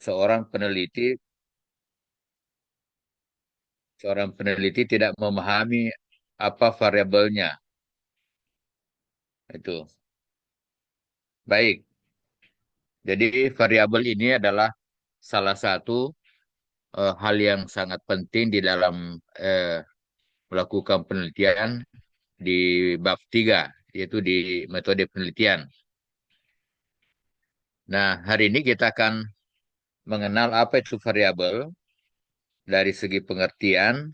seorang peneliti seorang peneliti tidak memahami apa variabelnya. Itu. Baik. Jadi variabel ini adalah salah satu hal yang sangat penting di dalam eh, melakukan penelitian di bab 3, yaitu di metode penelitian. Nah, hari ini kita akan mengenal apa itu variabel dari segi pengertian,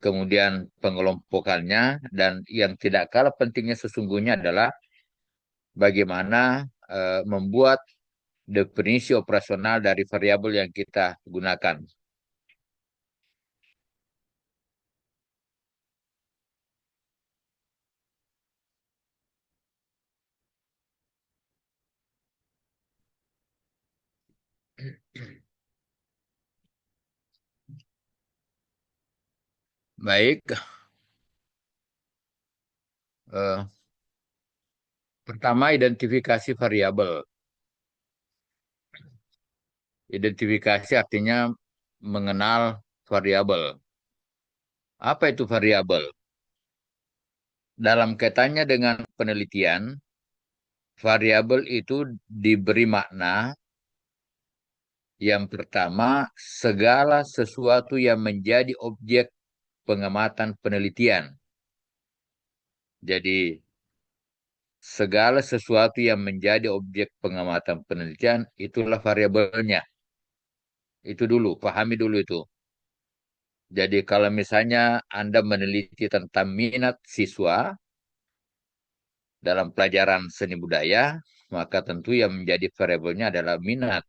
kemudian pengelompokannya, dan yang tidak kalah pentingnya sesungguhnya adalah bagaimana membuat definisi operasional dari variabel yang kita gunakan. Baik, eh, pertama identifikasi variabel. Identifikasi artinya mengenal variabel. Apa itu variabel? Dalam kaitannya dengan penelitian, variabel itu diberi makna yang pertama, segala sesuatu yang menjadi objek pengamatan penelitian. Jadi, segala sesuatu yang menjadi objek pengamatan penelitian itulah variabelnya. Itu dulu, pahami dulu itu. Jadi kalau misalnya Anda meneliti tentang minat siswa dalam pelajaran seni budaya, maka tentu yang menjadi variabelnya adalah minat.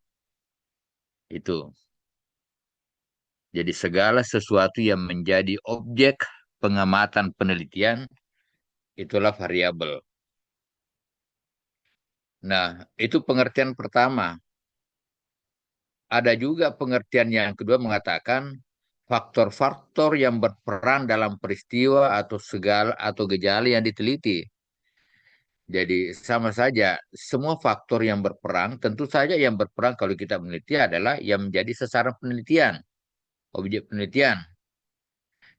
Itu. Jadi segala sesuatu yang menjadi objek pengamatan penelitian itulah variabel. Nah, itu pengertian pertama. Ada juga pengertian yang kedua mengatakan faktor-faktor yang berperan dalam peristiwa atau segala atau gejala yang diteliti. Jadi sama saja, semua faktor yang berperan, tentu saja yang berperan kalau kita meneliti adalah yang menjadi sasaran penelitian, objek penelitian.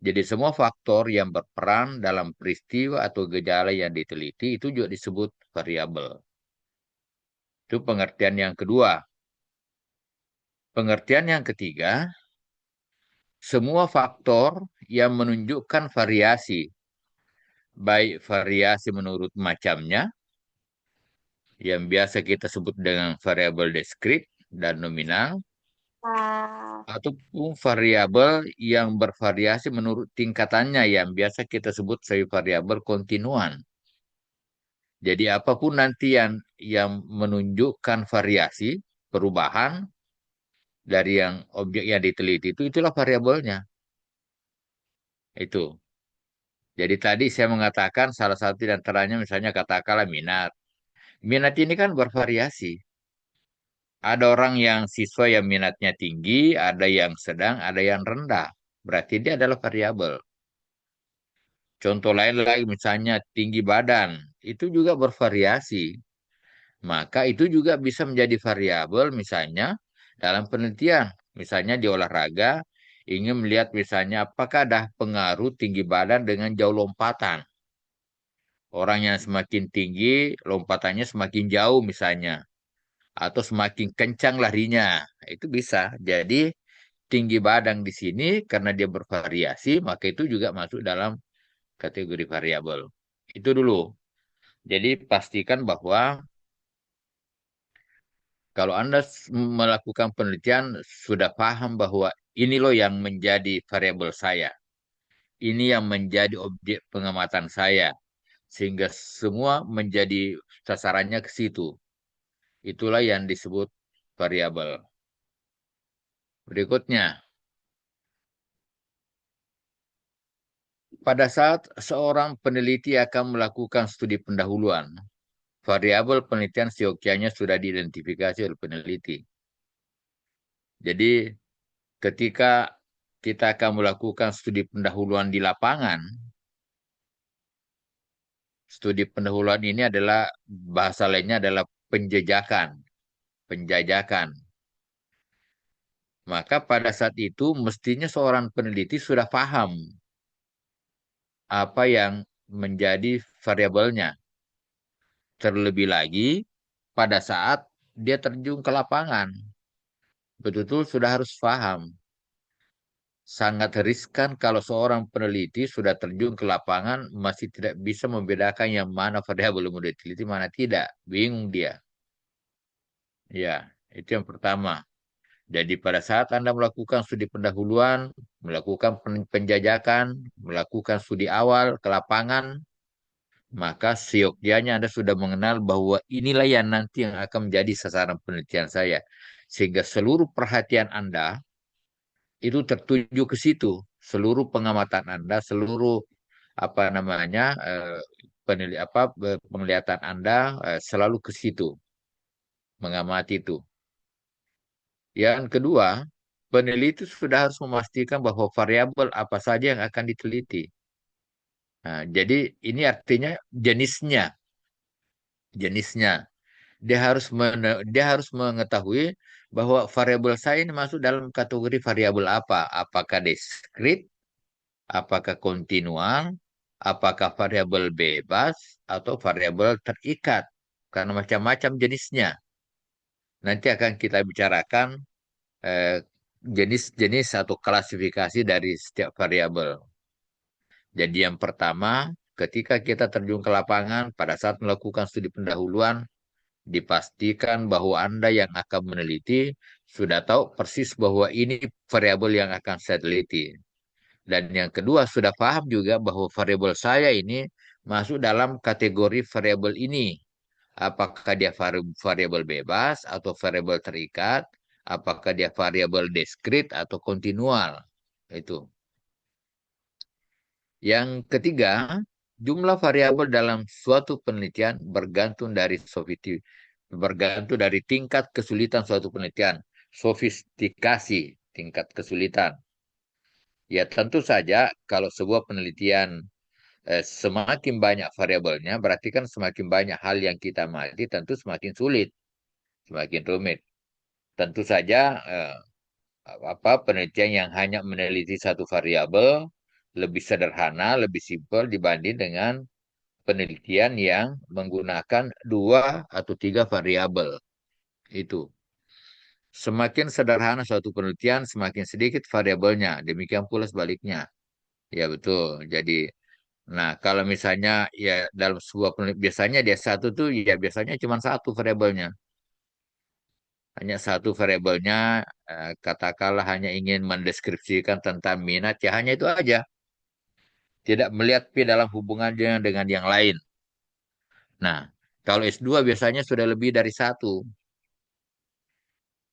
Jadi semua faktor yang berperan dalam peristiwa atau gejala yang diteliti itu juga disebut variabel. Itu pengertian yang kedua. Pengertian yang ketiga, semua faktor yang menunjukkan variasi, baik variasi menurut macamnya, yang biasa kita sebut dengan variabel diskrit dan nominal, ataupun variabel yang bervariasi menurut tingkatannya, yang biasa kita sebut sebagai variabel kontinuan. Jadi apapun nanti yang menunjukkan variasi, perubahan dari yang objek yang diteliti itu itulah variabelnya. Itu. Jadi tadi saya mengatakan salah satu di antaranya misalnya katakanlah minat. Minat ini kan bervariasi. Ada orang yang siswa yang minatnya tinggi, ada yang sedang, ada yang rendah. Berarti dia adalah variabel. Contoh lain lagi misalnya tinggi badan, itu juga bervariasi. Maka itu juga bisa menjadi variabel misalnya dalam penelitian. Misalnya di olahraga, ingin melihat misalnya apakah ada pengaruh tinggi badan dengan jauh lompatan. Orang yang semakin tinggi, lompatannya semakin jauh misalnya. Atau semakin kencang larinya. Itu bisa. Jadi tinggi badan di sini karena dia bervariasi, maka itu juga masuk dalam kategori variabel. Itu dulu. Jadi pastikan bahwa kalau Anda melakukan penelitian sudah paham bahwa ini loh yang menjadi variabel saya. Ini yang menjadi objek pengamatan saya. Sehingga semua menjadi sasarannya ke situ. Itulah yang disebut variabel. Berikutnya, pada saat seorang peneliti akan melakukan studi pendahuluan, variabel penelitian seyogyanya sudah diidentifikasi oleh peneliti. Jadi, ketika kita akan melakukan studi pendahuluan di lapangan, studi pendahuluan ini adalah bahasa lainnya adalah penjajakan, penjajakan. Maka pada saat itu mestinya seorang peneliti sudah paham apa yang menjadi variabelnya. Terlebih lagi pada saat dia terjun ke lapangan. Betul-betul sudah harus paham. Sangat riskan kalau seorang peneliti sudah terjun ke lapangan masih tidak bisa membedakan yang mana variabel yang mau diteliti, mana tidak. Bingung dia. Ya, itu yang pertama. Jadi pada saat Anda melakukan studi pendahuluan, melakukan penjajakan, melakukan studi awal ke lapangan, maka seyogyanya Anda sudah mengenal bahwa inilah yang nanti yang akan menjadi sasaran penelitian saya. Sehingga seluruh perhatian Anda itu tertuju ke situ. Seluruh pengamatan Anda, seluruh apa namanya penglihatan Anda selalu ke situ, mengamati itu. Yang kedua, peneliti sudah harus memastikan bahwa variabel apa saja yang akan diteliti. Nah, jadi ini artinya jenisnya, jenisnya. Dia harus mengetahui bahwa variabel saya ini masuk dalam kategori variabel apa? Apakah diskrit, apakah kontinual, apakah variabel bebas atau variabel terikat? Karena macam-macam jenisnya. Nanti akan kita bicarakan eh, jenis-jenis atau klasifikasi dari setiap variabel. Jadi yang pertama, ketika kita terjun ke lapangan pada saat melakukan studi pendahuluan, dipastikan bahwa Anda yang akan meneliti sudah tahu persis bahwa ini variabel yang akan saya teliti. Dan yang kedua, sudah paham juga bahwa variabel saya ini masuk dalam kategori variabel ini. Apakah dia variabel bebas atau variabel terikat? Apakah dia variabel diskrit atau kontinual? Itu. Yang ketiga, jumlah variabel dalam suatu penelitian bergantung dari tingkat kesulitan suatu penelitian, sofistikasi tingkat kesulitan. Ya tentu saja kalau sebuah penelitian semakin banyak variabelnya, berarti kan semakin banyak hal yang kita amati, tentu semakin sulit, semakin rumit. Tentu saja penelitian yang hanya meneliti satu variabel lebih sederhana, lebih simpel dibanding dengan penelitian yang menggunakan dua atau tiga variabel. Itu. Semakin sederhana suatu penelitian, semakin sedikit variabelnya. Demikian pula sebaliknya. Ya betul. Jadi, nah kalau misalnya ya dalam sebuah penelitian, biasanya dia satu tuh ya biasanya cuma satu variabelnya. Hanya satu variabelnya, katakanlah hanya ingin mendeskripsikan tentang minat, ya hanya itu aja. Tidak melihat pi dalam hubungannya dengan yang lain. Nah, kalau S2 biasanya sudah lebih dari satu.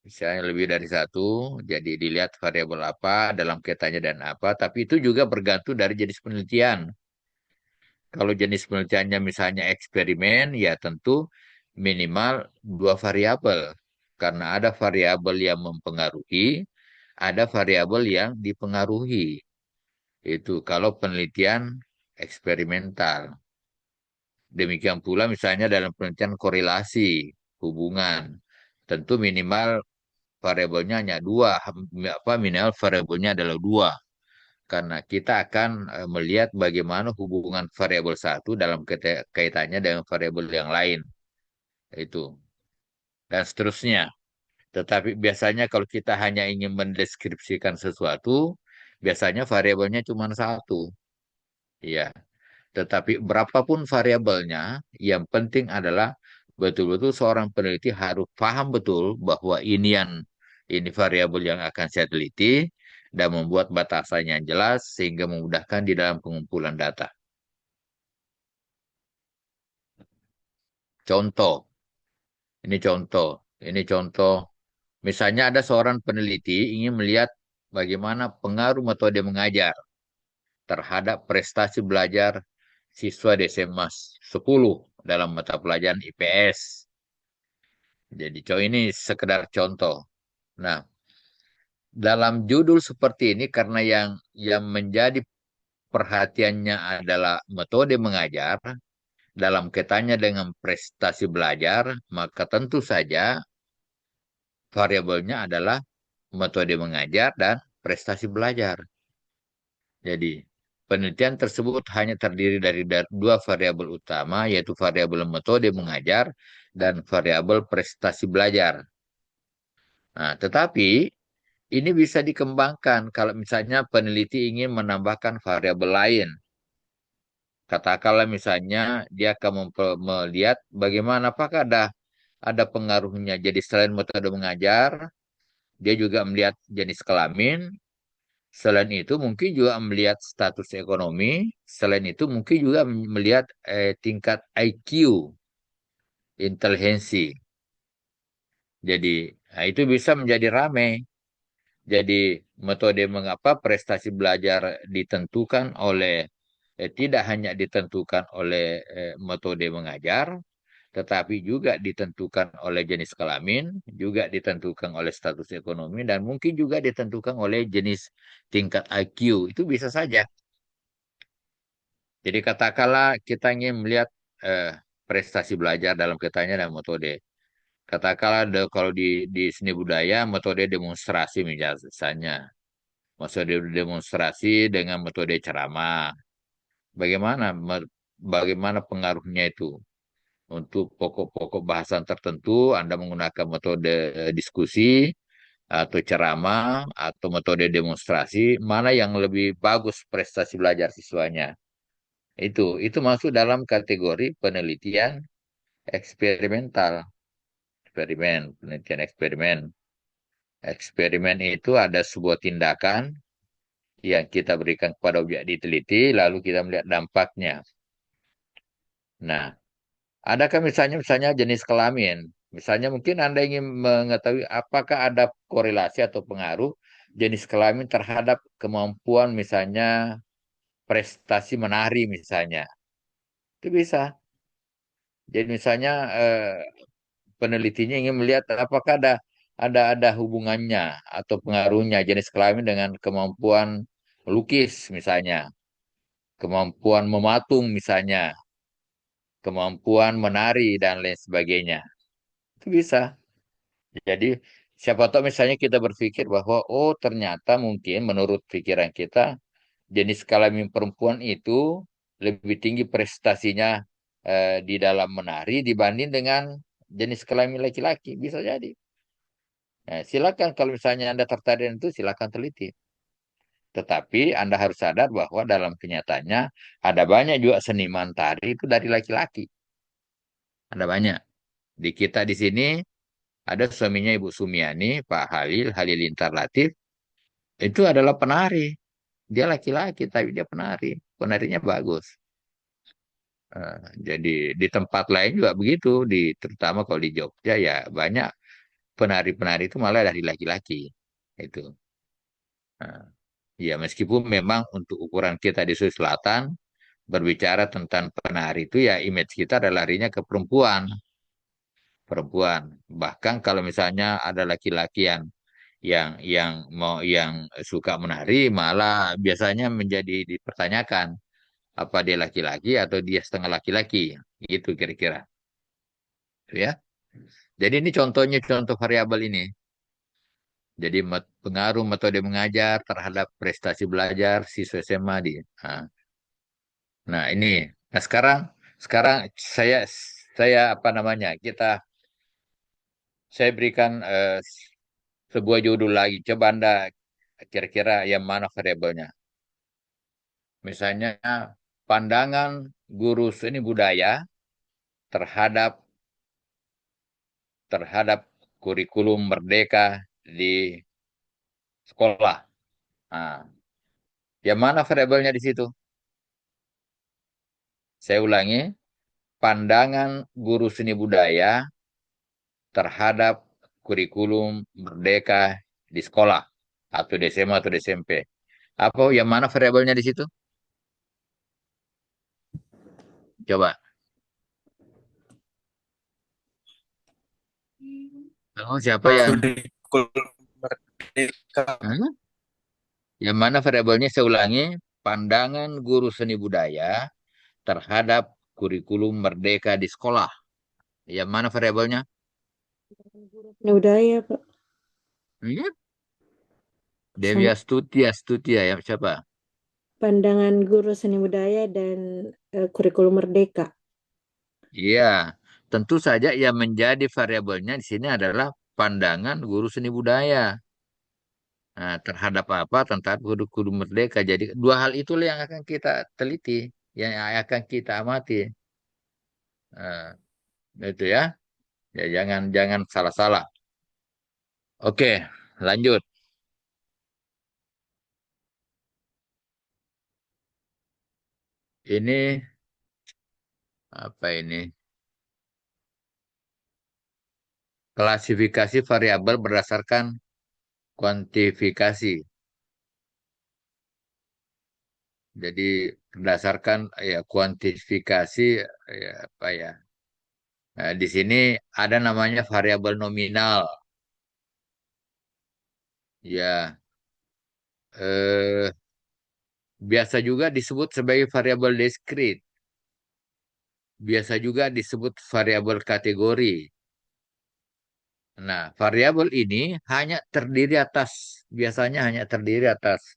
Misalnya lebih dari satu, jadi dilihat variabel apa, dalam kaitannya dan apa, tapi itu juga bergantung dari jenis penelitian. Kalau jenis penelitiannya misalnya eksperimen, ya tentu minimal dua variabel. Karena ada variabel yang mempengaruhi, ada variabel yang dipengaruhi. Itu kalau penelitian eksperimental. Demikian pula misalnya dalam penelitian korelasi, hubungan. Tentu minimal variabelnya hanya dua, minimal variabelnya adalah dua. Karena kita akan melihat bagaimana hubungan variabel satu dalam kaitannya dengan variabel yang lain. Itu. Dan seterusnya. Tetapi biasanya kalau kita hanya ingin mendeskripsikan sesuatu, biasanya variabelnya cuma satu. Iya. Tetapi berapapun variabelnya, yang penting adalah betul-betul seorang peneliti harus paham betul bahwa ini variabel yang akan saya teliti dan membuat batasannya yang jelas sehingga memudahkan di dalam pengumpulan data. Contoh, ini contoh, ini contoh. Misalnya ada seorang peneliti ingin melihat bagaimana pengaruh metode mengajar terhadap prestasi belajar siswa di SMA 10 dalam mata pelajaran IPS. Jadi ini sekedar contoh. Nah, dalam judul seperti ini karena yang menjadi perhatiannya adalah metode mengajar dalam kaitannya dengan prestasi belajar, maka tentu saja variabelnya adalah metode mengajar, dan prestasi belajar. Jadi, penelitian tersebut hanya terdiri dari dua variabel utama, yaitu variabel metode mengajar dan variabel prestasi belajar. Nah, tetapi ini bisa dikembangkan kalau misalnya peneliti ingin menambahkan variabel lain. Katakanlah misalnya dia akan melihat bagaimana apakah ada pengaruhnya. Jadi selain metode mengajar, dia juga melihat jenis kelamin. Selain itu mungkin juga melihat status ekonomi. Selain itu mungkin juga melihat tingkat IQ, inteligensi. Jadi itu bisa menjadi ramai. Jadi metode mengapa prestasi belajar ditentukan oleh tidak hanya ditentukan oleh metode mengajar, tetapi juga ditentukan oleh jenis kelamin, juga ditentukan oleh status ekonomi, dan mungkin juga ditentukan oleh jenis tingkat IQ. Itu bisa saja. Jadi katakanlah kita ingin melihat eh, prestasi belajar dalam kaitannya dan metode. Katakanlah kalau di seni budaya metode demonstrasi misalnya. Metode demonstrasi dengan metode ceramah. Bagaimana bagaimana pengaruhnya itu? Untuk pokok-pokok bahasan tertentu, Anda menggunakan metode diskusi atau ceramah atau metode demonstrasi, mana yang lebih bagus prestasi belajar siswanya. Itu masuk dalam kategori penelitian eksperimental. Penelitian eksperimen. Eksperimen itu ada sebuah tindakan yang kita berikan kepada objek diteliti, lalu kita melihat dampaknya. Nah, adakah misalnya jenis kelamin? Misalnya mungkin Anda ingin mengetahui apakah ada korelasi atau pengaruh jenis kelamin terhadap kemampuan misalnya prestasi menari misalnya. Itu bisa. Jadi misalnya penelitinya ingin melihat apakah ada hubungannya atau pengaruhnya jenis kelamin dengan kemampuan melukis misalnya, kemampuan mematung misalnya, kemampuan menari dan lain sebagainya. Itu bisa. Jadi siapa tahu misalnya kita berpikir bahwa oh ternyata mungkin menurut pikiran kita jenis kelamin perempuan itu lebih tinggi prestasinya di dalam menari dibanding dengan jenis kelamin laki-laki. Bisa jadi. Nah, silakan kalau misalnya Anda tertarik dengan itu silakan teliti. Tetapi Anda harus sadar bahwa dalam kenyataannya ada banyak juga seniman tari itu dari laki-laki. Ada banyak. Di kita di sini ada suaminya Ibu Sumiani, Pak Halil, Halilintar Latif. Itu adalah penari. Dia laki-laki, tapi dia penari. Penarinya bagus. Eh, jadi di tempat lain juga begitu. Terutama kalau di Jogja ya banyak penari-penari itu malah dari laki-laki. Itu. Nah, ya meskipun memang untuk ukuran kita di Sulawesi Selatan berbicara tentang penari itu ya image kita adalah larinya ke perempuan. Perempuan. Bahkan kalau misalnya ada laki-laki yang mau yang suka menari malah biasanya menjadi dipertanyakan apa dia laki-laki atau dia setengah laki-laki gitu kira-kira ya. Jadi ini contohnya contoh variabel ini. Jadi pengaruh metode mengajar terhadap prestasi belajar siswa SMA di. Nah, nah, ini. Nah sekarang sekarang saya apa namanya saya berikan sebuah judul lagi. Coba Anda kira-kira yang mana variabelnya. Misalnya pandangan guru seni budaya terhadap terhadap kurikulum merdeka di sekolah. Nah, yang mana variabelnya di situ? Saya ulangi, pandangan guru seni budaya terhadap kurikulum merdeka di sekolah atau di SMA atau di SMP. Apa yang mana variabelnya di situ? Coba. Oh, siapa yang? Kurikulum Merdeka. Hmm? Yang mana variabelnya saya ulangi, pandangan guru seni budaya terhadap kurikulum merdeka di sekolah. Yang mana variabelnya? Ya udah ya, Pak. Hmm? Dewi Sama Astuti ya siapa? pandangan guru seni budaya dan kurikulum merdeka. Iya, tentu saja yang menjadi variabelnya di sini adalah pandangan guru seni budaya. Nah, terhadap apa? Tentang guru-guru merdeka. Jadi dua hal itulah yang akan kita teliti, yang akan kita amati. Nah, itu ya. Ya jangan jangan salah-salah. Oke, lanjut. Ini apa ini? Klasifikasi variabel berdasarkan kuantifikasi. Jadi berdasarkan ya kuantifikasi ya apa ya? Nah, di sini ada namanya variabel nominal. Ya, eh, biasa juga disebut sebagai variabel diskrit. Biasa juga disebut variabel kategori. Nah, variabel ini hanya terdiri atas, biasanya hanya terdiri atas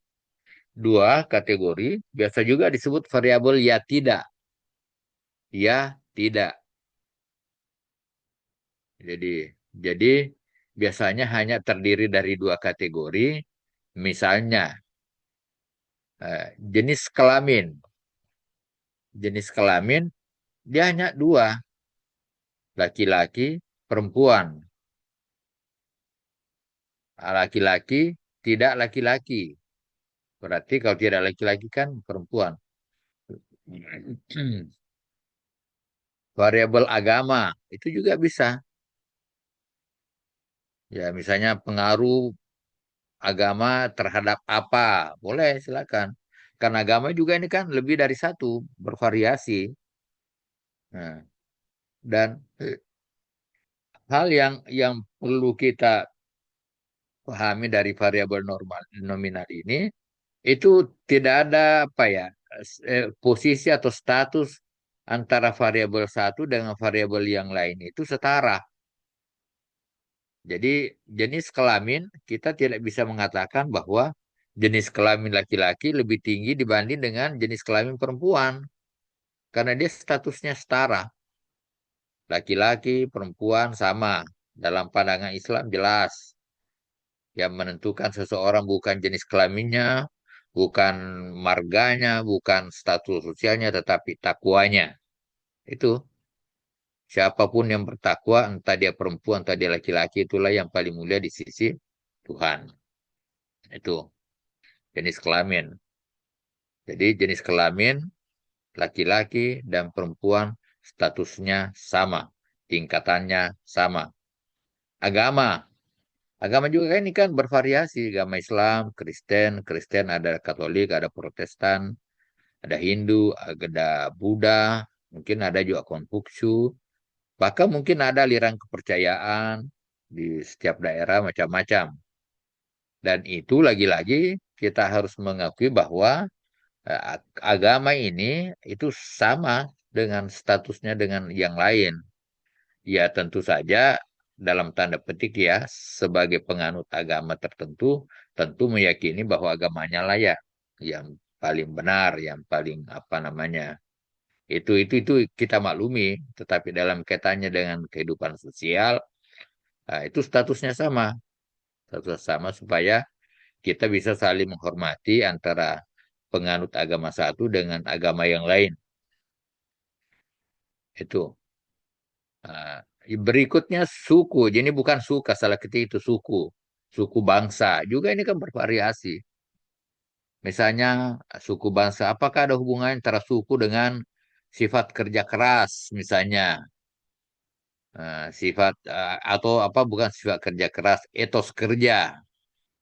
dua kategori. Biasa juga disebut variabel ya tidak. Ya tidak. Jadi, jadi biasanya hanya terdiri dari dua kategori. Misalnya, jenis kelamin. Jenis kelamin dia hanya dua, laki-laki, perempuan. Laki-laki, tidak laki-laki. Berarti kalau tidak laki-laki kan perempuan. Variabel agama itu juga bisa. Ya, misalnya pengaruh agama terhadap apa, boleh silakan. Karena agama juga ini kan lebih dari satu, bervariasi. Nah, dan hal yang perlu kita pahami dari variabel normal nominal ini itu tidak ada apa ya posisi atau status antara variabel satu dengan variabel yang lain itu setara. Jadi jenis kelamin kita tidak bisa mengatakan bahwa jenis kelamin laki-laki lebih tinggi dibanding dengan jenis kelamin perempuan karena dia statusnya setara. Laki-laki, perempuan sama. Dalam pandangan Islam jelas. Yang menentukan seseorang bukan jenis kelaminnya, bukan marganya, bukan status sosialnya, tetapi takwanya. Itu siapapun yang bertakwa, entah dia perempuan, entah dia laki-laki, itulah yang paling mulia di sisi Tuhan. Itu jenis kelamin. Jadi jenis kelamin laki-laki dan perempuan statusnya sama, tingkatannya sama. Agama, agama juga kan ini kan bervariasi. Agama Islam, Kristen, Kristen ada Katolik, ada Protestan, ada Hindu, ada Buddha, mungkin ada juga Konfutsu, bahkan mungkin ada aliran kepercayaan di setiap daerah macam-macam. Dan itu lagi-lagi kita harus mengakui bahwa agama ini itu sama dengan statusnya dengan yang lain. Ya tentu saja dalam tanda petik ya sebagai penganut agama tertentu tentu meyakini bahwa agamanya lah ya yang paling benar, yang paling apa namanya itu kita maklumi. Tetapi dalam kaitannya dengan kehidupan sosial itu statusnya sama, status sama supaya kita bisa saling menghormati antara penganut agama satu dengan agama yang lain. Itu. Nah, berikutnya suku. Jadi bukan suka, salah ketik itu suku. Suku bangsa. Juga ini kan bervariasi. Misalnya suku bangsa, apakah ada hubungan antara suku dengan sifat kerja keras misalnya. Sifat atau apa bukan sifat kerja keras, etos kerja.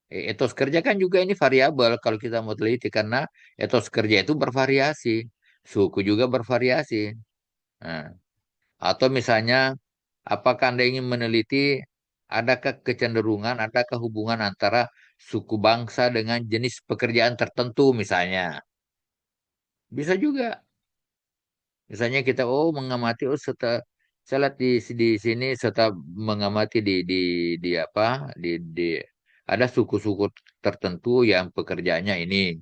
Etos kerja kan juga ini variabel kalau kita mau teliti karena etos kerja itu bervariasi. Suku juga bervariasi. Nah, atau misalnya, apakah Anda ingin meneliti adakah kecenderungan, adakah hubungan antara suku bangsa dengan jenis pekerjaan tertentu misalnya? Bisa juga. Misalnya kita mengamati saya lihat di sini serta mengamati di apa di Ada suku-suku tertentu yang pekerjaannya ini,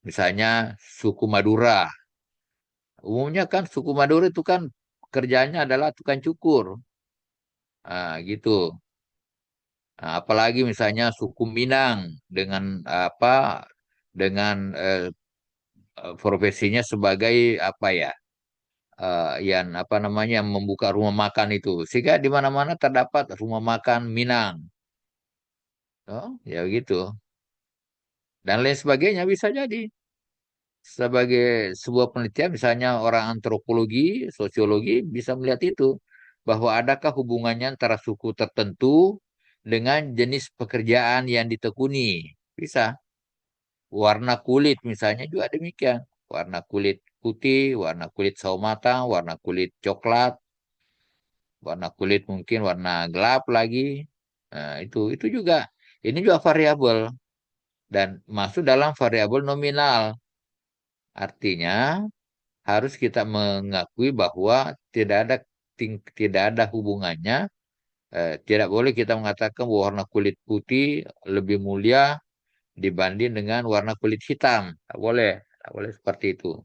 misalnya suku Madura. Umumnya kan suku Madura itu kan kerjanya adalah tukang cukur. Gitu. Apalagi misalnya suku Minang dengan apa dengan profesinya sebagai apa ya yang apa namanya membuka rumah makan itu sehingga di mana-mana terdapat rumah makan Minang. Oh, ya gitu. Dan lain sebagainya bisa jadi sebagai sebuah penelitian misalnya orang antropologi, sosiologi bisa melihat itu bahwa adakah hubungannya antara suku tertentu dengan jenis pekerjaan yang ditekuni. Bisa. Warna kulit misalnya juga demikian. Warna kulit putih, warna kulit sawo matang, warna kulit coklat, warna kulit mungkin warna gelap lagi. Nah, itu juga ini juga variabel dan masuk dalam variabel nominal. Artinya harus kita mengakui bahwa tidak ada hubungannya. Tidak boleh kita mengatakan bahwa warna kulit putih lebih mulia dibanding dengan warna kulit hitam. Tak boleh seperti itu.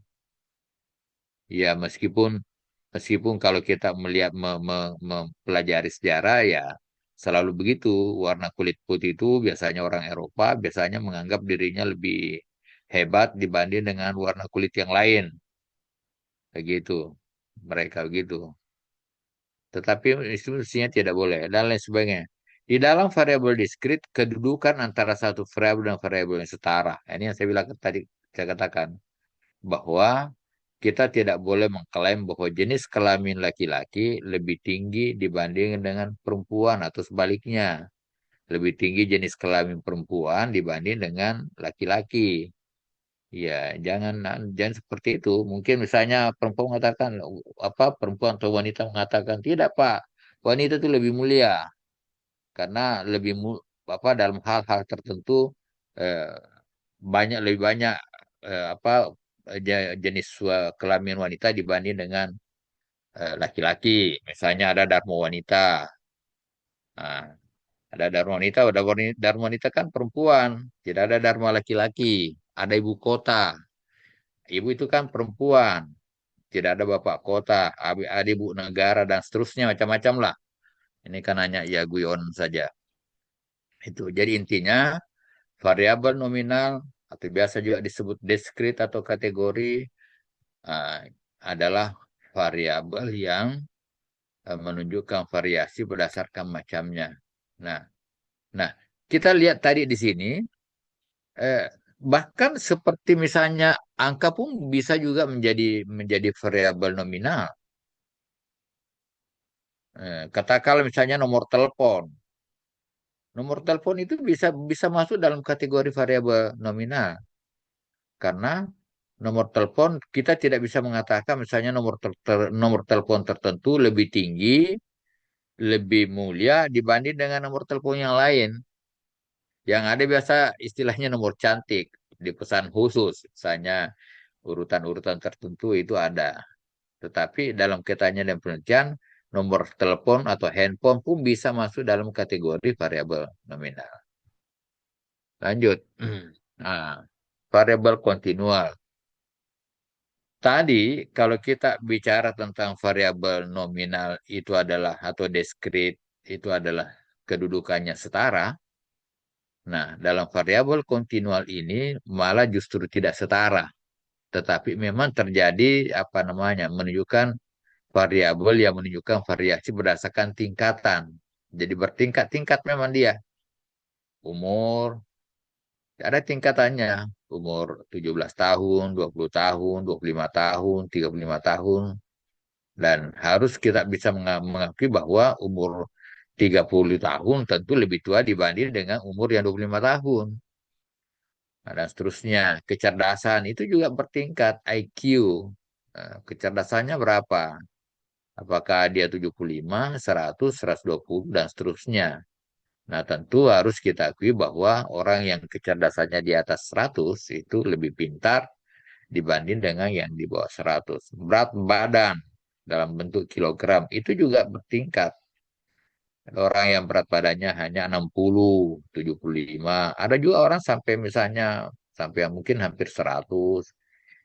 Ya, meskipun kalau kita melihat mempelajari sejarah ya selalu begitu. Warna kulit putih itu biasanya orang Eropa biasanya menganggap dirinya lebih hebat dibanding dengan warna kulit yang lain. Begitu. Mereka begitu. Tetapi itu mestinya tidak boleh dan lain sebagainya. Di dalam variabel diskrit, kedudukan antara satu variabel dan variabel yang setara. Ini yang saya bilang tadi, saya katakan bahwa kita tidak boleh mengklaim bahwa jenis kelamin laki-laki lebih tinggi dibanding dengan perempuan atau sebaliknya. Lebih tinggi jenis kelamin perempuan dibanding dengan laki-laki. Ya, jangan seperti itu. Mungkin misalnya perempuan mengatakan apa perempuan atau wanita mengatakan tidak, Pak. Wanita itu lebih mulia karena apa dalam hal-hal tertentu eh, lebih banyak apa jenis kelamin wanita dibanding dengan laki-laki. Misalnya ada dharma wanita. Nah, ada dharma wanita, dharma wanita kan perempuan, tidak ada dharma laki-laki. Ada ibu kota. Ibu itu kan perempuan, tidak ada bapak kota, ada ibu negara dan seterusnya macam-macam lah. Ini kan hanya ya guyon saja. Itu. Jadi intinya variabel nominal atau biasa juga disebut diskrit atau kategori eh, adalah variabel yang menunjukkan variasi berdasarkan macamnya. Nah, nah kita lihat tadi di sini eh, bahkan seperti misalnya angka pun bisa juga menjadi variabel nominal. Katakanlah misalnya nomor telepon. Nomor telepon itu bisa bisa masuk dalam kategori variabel nominal karena nomor telepon kita tidak bisa mengatakan misalnya nomor telepon tertentu lebih tinggi, lebih mulia dibanding dengan nomor telepon yang lain. Yang ada biasa istilahnya nomor cantik di pesan khusus, misalnya urutan-urutan tertentu itu ada. Tetapi dalam katanya dan penelitian, nomor telepon atau handphone pun bisa masuk dalam kategori variabel nominal. Lanjut. Nah, variabel kontinual. Tadi kalau kita bicara tentang variabel nominal itu adalah atau diskrit itu adalah kedudukannya setara. Nah, dalam variabel kontinual ini malah justru tidak setara, tetapi memang terjadi apa namanya menunjukkan variabel yang menunjukkan variasi berdasarkan tingkatan. Jadi bertingkat-tingkat memang dia. Umur, ada tingkatannya. Umur 17 tahun, 20 tahun, 25 tahun, 35 tahun. Dan harus kita bisa mengakui bahwa umur 30 tahun tentu lebih tua dibanding dengan umur yang 25 tahun. Nah, dan seterusnya. Kecerdasan itu juga bertingkat IQ. Kecerdasannya berapa? Apakah dia 75, 100, 120, dan seterusnya. Nah, tentu harus kita akui bahwa orang yang kecerdasannya di atas 100 itu lebih pintar dibanding dengan yang di bawah 100. Berat badan dalam bentuk kilogram itu juga bertingkat. Ada orang yang berat badannya hanya 60, 75. Ada juga orang sampai misalnya sampai yang mungkin hampir 100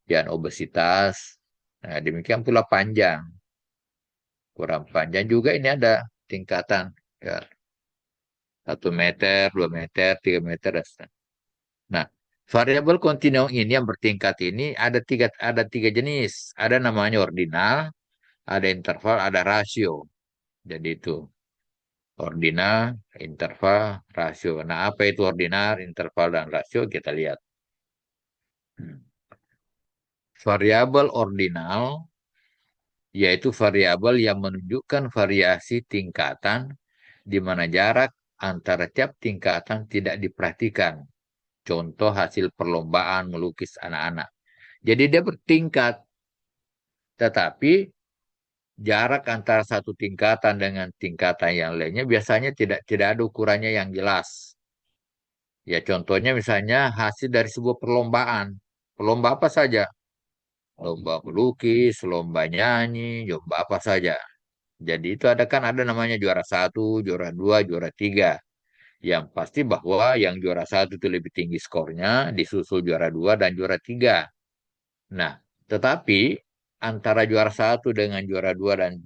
dan obesitas. Nah, demikian pula panjang. Kurang panjang juga ini ada tingkatan. Ya, 1 meter, 2 meter, 3 meter, dan seterusnya. Nah, variabel kontinuum ini yang bertingkat ini ada tiga jenis. Ada namanya ordinal, ada interval, ada rasio. Jadi itu ordinal, interval, rasio. Nah, apa itu ordinal, interval, dan rasio? Kita lihat. Hmm. Variabel ordinal yaitu variabel yang menunjukkan variasi tingkatan di mana jarak antara tiap tingkatan tidak diperhatikan. Contoh hasil perlombaan melukis anak-anak. Jadi dia bertingkat, tetapi jarak antara satu tingkatan dengan tingkatan yang lainnya biasanya tidak ada ukurannya yang jelas. Ya contohnya misalnya hasil dari sebuah perlombaan. Lomba apa saja? Lomba melukis, lomba nyanyi, lomba apa saja. Jadi itu ada namanya juara satu, juara dua, juara tiga. Yang pasti bahwa yang juara satu itu lebih tinggi skornya, disusul juara dua dan juara tiga. Nah, tetapi antara juara satu dengan juara dua dan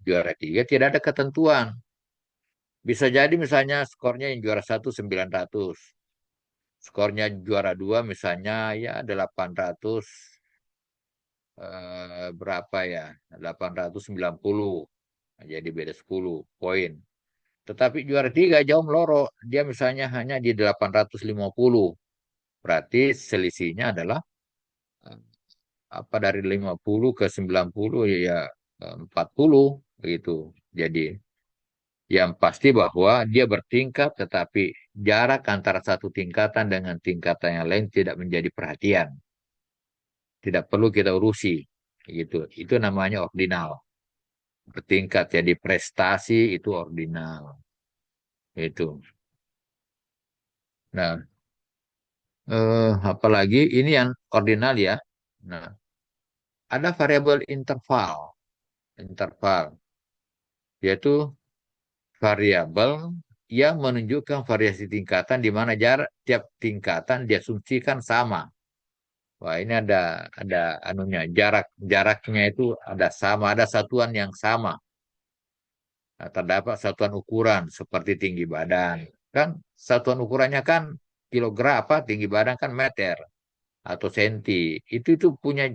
juara tiga tidak ada ketentuan. Bisa jadi misalnya skornya yang juara satu 900, skornya juara dua misalnya ya 800, berapa ya? 890. Nah, jadi beda 10 poin. Tetapi juara tiga jauh melorot. Dia misalnya hanya di 850. Berarti selisihnya adalah eh, apa dari 50 ke 90 ya 40 begitu. Jadi yang pasti bahwa dia bertingkat tetapi jarak antara satu tingkatan dengan tingkatan yang lain tidak menjadi perhatian. Tidak perlu kita urusi. Gitu. Itu namanya ordinal. Bertingkat jadi prestasi itu ordinal. Itu. Nah, apalagi ini yang ordinal ya. Nah, ada variabel interval. Interval yaitu variabel yang menunjukkan variasi tingkatan di mana jarak tiap tingkatan diasumsikan sama. Wah, ini ada anunya jaraknya itu ada sama, ada satuan yang sama. Nah, terdapat satuan ukuran seperti tinggi badan. Kan satuan ukurannya kan kilogram, apa tinggi badan kan meter atau senti. Itu punya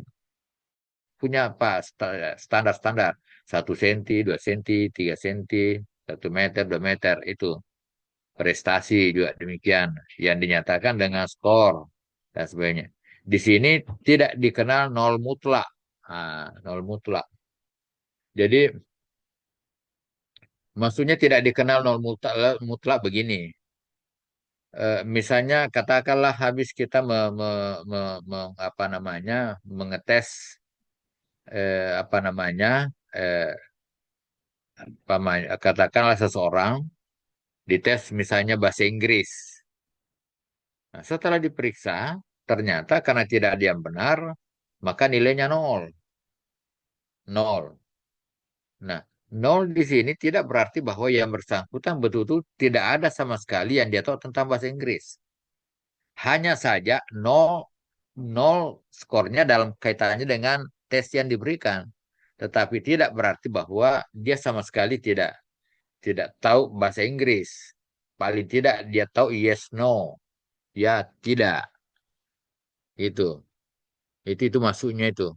punya apa standar-standar 1 senti, 2 senti, 3 senti, 1 meter, 2 meter itu prestasi juga demikian yang dinyatakan dengan skor dan sebagainya. Di sini tidak dikenal nol mutlak. Nol mutlak. Jadi maksudnya tidak dikenal nol mutlak, mutlak begini. Misalnya katakanlah habis kita apa namanya mengetes apa namanya eh, katakanlah seseorang dites misalnya bahasa Inggris. Nah, setelah diperiksa, ternyata karena tidak ada yang benar, maka nilainya nol. Nol. Nah, nol di sini tidak berarti bahwa yang bersangkutan betul-betul tidak ada sama sekali yang dia tahu tentang bahasa Inggris. Hanya saja nol, nol skornya dalam kaitannya dengan tes yang diberikan. Tetapi tidak berarti bahwa dia sama sekali tidak tahu bahasa Inggris. Paling tidak dia tahu yes, no. Ya, tidak. Itu. Itu masuknya itu.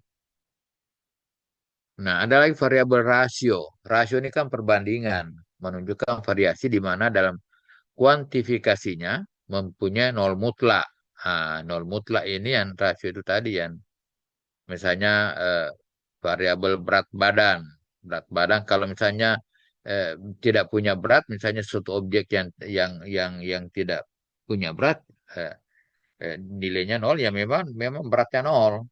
Nah, ada lagi variabel rasio. Rasio ini kan perbandingan, menunjukkan variasi di mana dalam kuantifikasinya mempunyai nol mutlak. Nol mutlak ini yang rasio itu tadi yang misalnya variabel berat badan. Berat badan kalau misalnya eh, tidak punya berat, misalnya suatu objek yang tidak punya berat, eh, nilainya nol ya memang beratnya nol.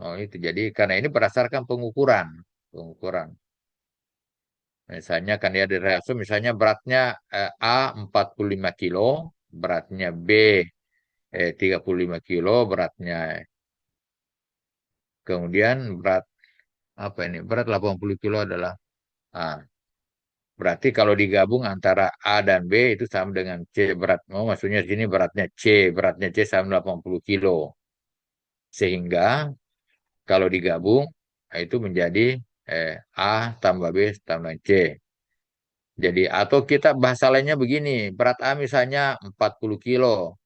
Oh itu jadi karena ini berdasarkan pengukuran, pengukuran. Misalnya kan dia di reaksi misalnya beratnya A 45 kilo, beratnya B 35 kilo, beratnya kemudian berat apa ini? Berat 80 kilo adalah A. Berarti kalau digabung antara A dan B itu sama dengan C berat. Oh, maksudnya sini beratnya C. Beratnya C sama 80 kilo. Sehingga kalau digabung itu menjadi A tambah B tambah C. Jadi atau kita bahasa lainnya begini, berat A misalnya 40 kilo,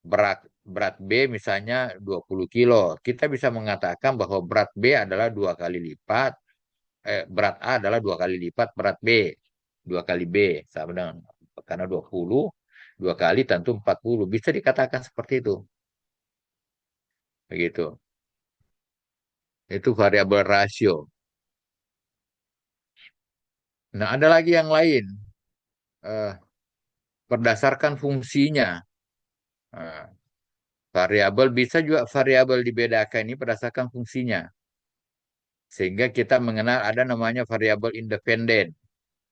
berat berat B misalnya 20 kilo. Kita bisa mengatakan bahwa berat B adalah dua kali lipat, berat A adalah dua kali lipat berat B. Dua kali B sama dengan karena 20, dua kali tentu 40. Bisa dikatakan seperti itu. Begitu. Itu variabel rasio. Nah, ada lagi yang lain. Eh, Berdasarkan fungsinya. Nah, variabel bisa juga variabel dibedakan ini berdasarkan fungsinya. Sehingga kita mengenal ada namanya variabel independen.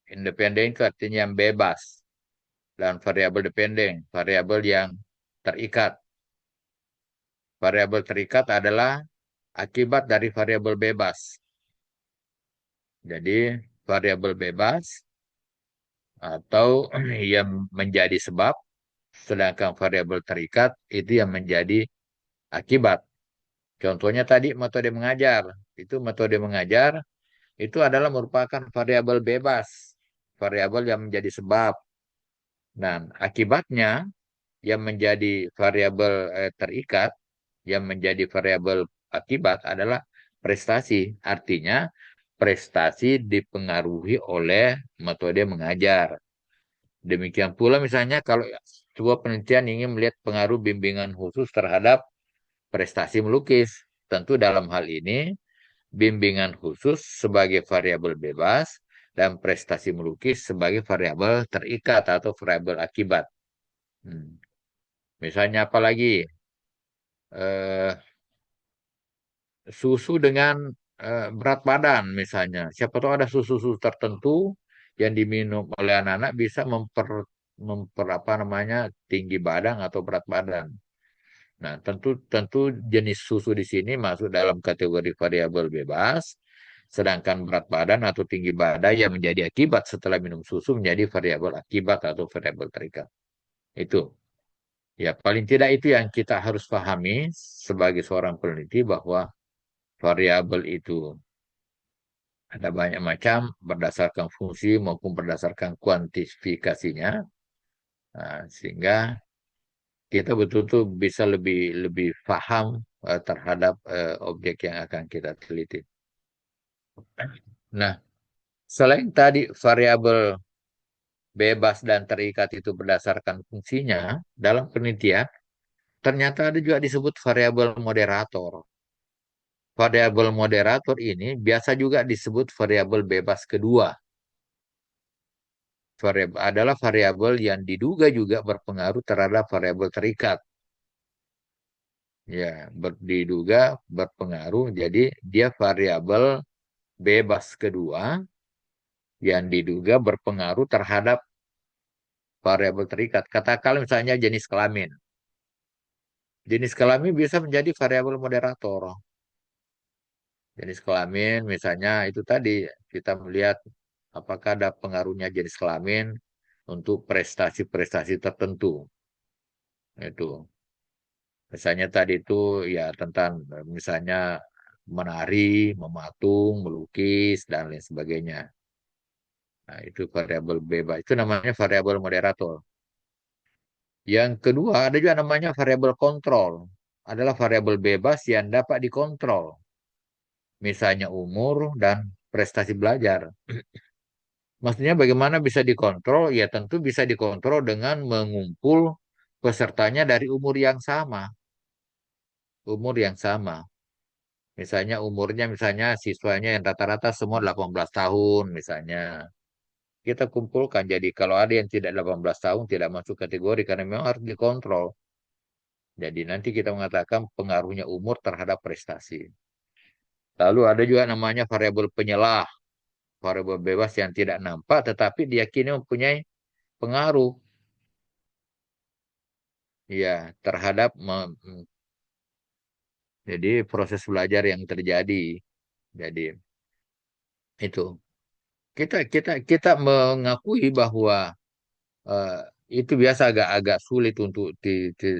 Independen itu artinya yang bebas. Dan variabel dependen, variabel yang terikat. Variabel terikat adalah akibat dari variabel bebas. Jadi variabel bebas atau yang menjadi sebab, sedangkan variabel terikat itu yang menjadi akibat. Contohnya tadi metode mengajar. Itu metode mengajar itu adalah merupakan variabel bebas, variabel yang menjadi sebab. Dan akibatnya yang menjadi variabel terikat, yang menjadi variabel akibat adalah prestasi. Artinya prestasi dipengaruhi oleh metode mengajar. Demikian pula misalnya kalau sebuah penelitian ingin melihat pengaruh bimbingan khusus terhadap prestasi melukis. Tentu dalam hal ini bimbingan khusus sebagai variabel bebas dan prestasi melukis sebagai variabel terikat atau variabel akibat. Hmm. Misalnya apa lagi? Eh, Susu dengan berat badan misalnya. Siapa tahu ada susu-susu tertentu yang diminum oleh anak-anak bisa memper apa namanya tinggi badan atau berat badan. Nah, tentu tentu jenis susu di sini masuk dalam kategori variabel bebas, sedangkan berat badan atau tinggi badan yang menjadi akibat setelah minum susu menjadi variabel akibat atau variabel terikat. Itu. Ya, paling tidak itu yang kita harus pahami sebagai seorang peneliti bahwa variabel itu ada banyak macam berdasarkan fungsi maupun berdasarkan kuantifikasinya. Nah, sehingga kita betul-betul bisa lebih lebih paham terhadap objek yang akan kita teliti. Nah, selain tadi variabel bebas dan terikat itu berdasarkan fungsinya, dalam penelitian ternyata ada juga disebut variabel moderator. Variabel moderator ini biasa juga disebut variabel bebas kedua. Variabel adalah variabel yang diduga juga berpengaruh terhadap variabel terikat. Ya, diduga berpengaruh. Jadi dia variabel bebas kedua yang diduga berpengaruh terhadap variabel terikat. Katakanlah misalnya jenis kelamin. Jenis kelamin bisa menjadi variabel moderator. Jenis kelamin misalnya itu tadi kita melihat apakah ada pengaruhnya jenis kelamin untuk prestasi-prestasi tertentu. Itu. Misalnya tadi itu ya tentang misalnya menari, mematung, melukis, dan lain sebagainya. Nah, itu variabel bebas. Itu namanya variabel moderator. Yang kedua, ada juga namanya variabel kontrol. Adalah variabel bebas yang dapat dikontrol. Misalnya umur dan prestasi belajar. Maksudnya bagaimana bisa dikontrol? Ya tentu bisa dikontrol dengan mengumpul pesertanya dari umur yang sama. Umur yang sama. Misalnya umurnya misalnya siswanya yang rata-rata semua 18 tahun misalnya. Kita kumpulkan. Jadi kalau ada yang tidak 18 tahun tidak masuk kategori karena memang harus dikontrol. Jadi nanti kita mengatakan pengaruhnya umur terhadap prestasi. Lalu ada juga namanya variabel penyelah, variabel bebas yang tidak nampak tetapi diyakini mempunyai pengaruh ya terhadap jadi proses belajar yang terjadi. Jadi itu. kita mengakui bahwa eh, itu biasa agak-agak sulit untuk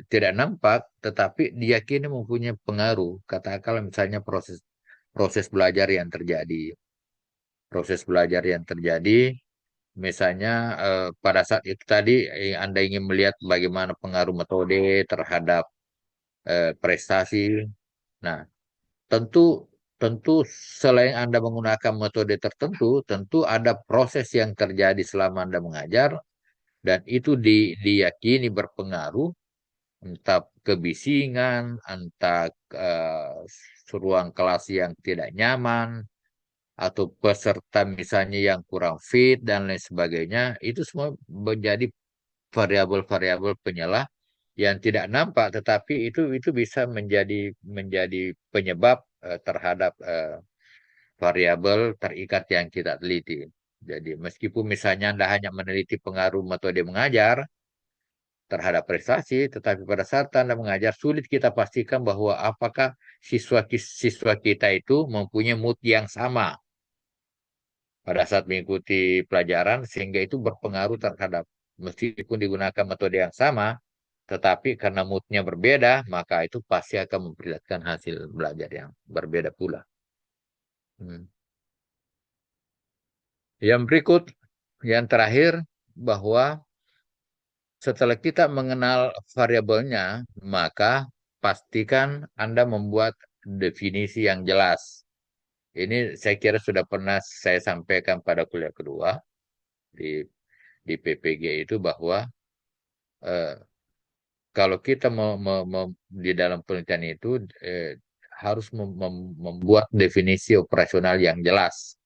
tidak nampak, tetapi diyakini mempunyai pengaruh. Katakanlah misalnya proses proses belajar yang terjadi, proses belajar yang terjadi, misalnya pada saat itu tadi Anda ingin melihat bagaimana pengaruh metode terhadap prestasi. Nah, tentu tentu selain Anda menggunakan metode tertentu, tentu ada proses yang terjadi selama Anda mengajar dan itu diyakini berpengaruh, entah kebisingan, entah ruang kelas yang tidak nyaman, atau peserta misalnya yang kurang fit dan lain sebagainya, itu semua menjadi variabel-variabel penyelah yang tidak nampak, tetapi itu bisa menjadi penyebab terhadap variabel terikat yang kita teliti. Jadi meskipun misalnya Anda hanya meneliti pengaruh metode mengajar terhadap prestasi, tetapi pada saat Anda mengajar sulit kita pastikan bahwa apakah siswa kita itu mempunyai mood yang sama pada saat mengikuti pelajaran sehingga itu berpengaruh terhadap meskipun digunakan metode yang sama, tetapi karena moodnya berbeda, maka itu pasti akan memperlihatkan hasil belajar yang berbeda pula. Hmm. Yang berikut, yang terakhir, bahwa setelah kita mengenal variabelnya, maka pastikan Anda membuat definisi yang jelas. Ini saya kira sudah pernah saya sampaikan pada kuliah kedua di PPG itu bahwa eh, kalau kita di dalam penelitian itu eh, harus membuat definisi operasional yang jelas.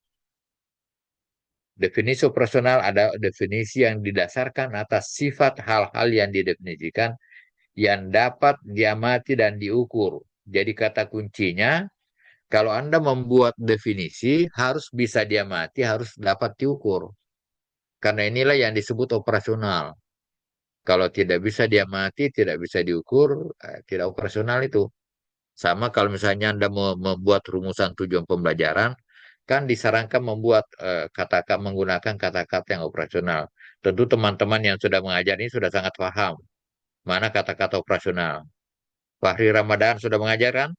Definisi operasional ada definisi yang didasarkan atas sifat hal-hal yang didefinisikan yang dapat diamati dan diukur. Jadi kata kuncinya, kalau Anda membuat definisi, harus bisa diamati, harus dapat diukur. Karena inilah yang disebut operasional. Kalau tidak bisa diamati, tidak bisa diukur, tidak operasional itu. Sama kalau misalnya Anda membuat rumusan tujuan pembelajaran, kan disarankan membuat kata-kata menggunakan kata-kata yang operasional. Tentu teman-teman yang sudah mengajar ini sudah sangat paham mana kata-kata operasional. Fahri Ramadan sudah mengajar kan?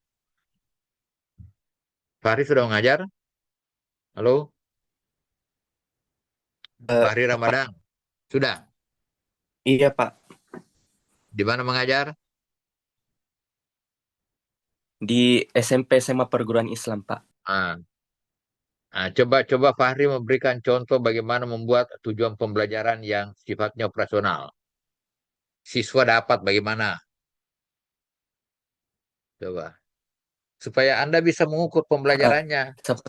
Fahri sudah mengajar? Halo? Eh, Fahri Pak, Ramadan? Sudah? iya Pak, Di mana mengajar? di SMP SMA Perguruan Islam Pak. Ah, coba Fahri memberikan contoh bagaimana membuat tujuan pembelajaran yang sifatnya operasional. Siswa dapat bagaimana? Coba. Supaya Anda bisa mengukur Eh, pembelajarannya. sep-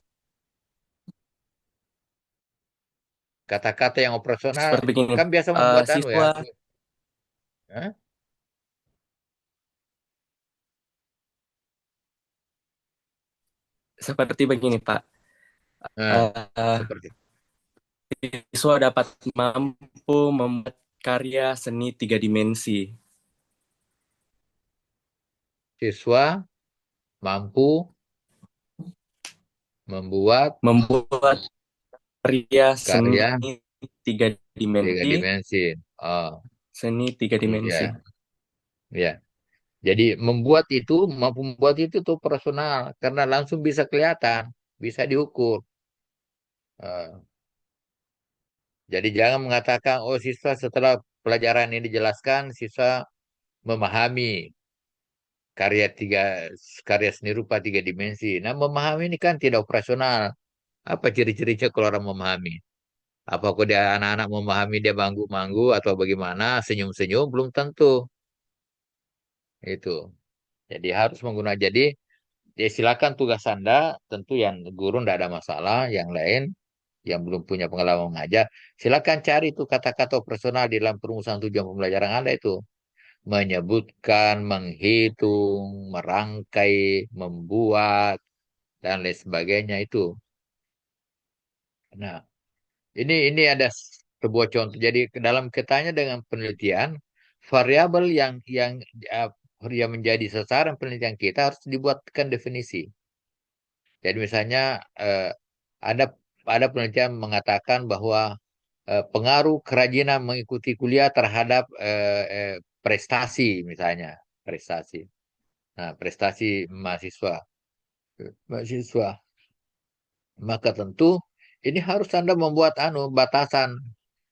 Kata-kata yang operasional Seperti begini, kan biasa membuat anu ya. siswa Hah? seperti begini Pak. Nah, Eh, seperti Siswa dapat mampu membuat karya seni tiga dimensi, siswa mampu membuat membuat karya seni karya tiga tiga dimensi, dimensi. Oh, seni tiga dimensi. iya, ya. Jadi mampu membuat itu tuh personal karena langsung bisa kelihatan, bisa diukur. Eh, jadi jangan mengatakan, oh siswa setelah pelajaran ini dijelaskan, siswa memahami karya tiga karya seni rupa tiga dimensi. Nah, memahami ini kan tidak operasional. Apa ciri-cirinya kalau orang memahami? Apa kok dia anak-anak memahami dia manggu-manggu atau bagaimana, senyum-senyum? Belum tentu. Itu. Jadi harus menggunakan. Jadi ya silakan tugas Anda, tentu yang guru tidak ada masalah, yang lain yang belum punya pengalaman mengajar, silakan cari itu kata-kata operasional di dalam perumusan tujuan pembelajaran Anda itu. Menyebutkan, menghitung, merangkai, membuat, dan lain sebagainya itu. Nah, ini ada sebuah contoh. Jadi dalam kaitannya dengan penelitian, variabel uh, yang menjadi sasaran penelitian kita harus dibuatkan definisi. Jadi misalnya ada ada penelitian mengatakan bahwa pengaruh kerajinan mengikuti kuliah terhadap prestasi misalnya, prestasi. Nah, prestasi mahasiswa. Maka tentu ini harus Anda membuat batasan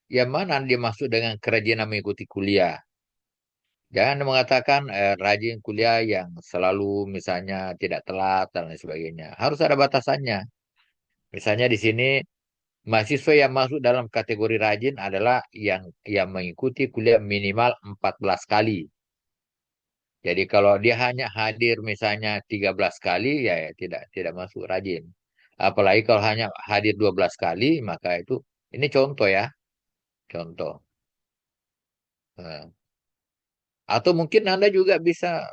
yang mana dia masuk dengan kerajinan mengikuti kuliah. Jangan mengatakan rajin kuliah yang selalu misalnya tidak telat dan lain sebagainya. Harus ada batasannya. Misalnya di sini mahasiswa yang masuk dalam kategori rajin adalah yang mengikuti kuliah minimal 14 kali. Jadi kalau dia hanya hadir misalnya 13 kali ya tidak masuk rajin. Apalagi kalau hanya hadir 12 kali maka itu ini contoh ya, contoh. Eh, Atau mungkin Anda juga bisa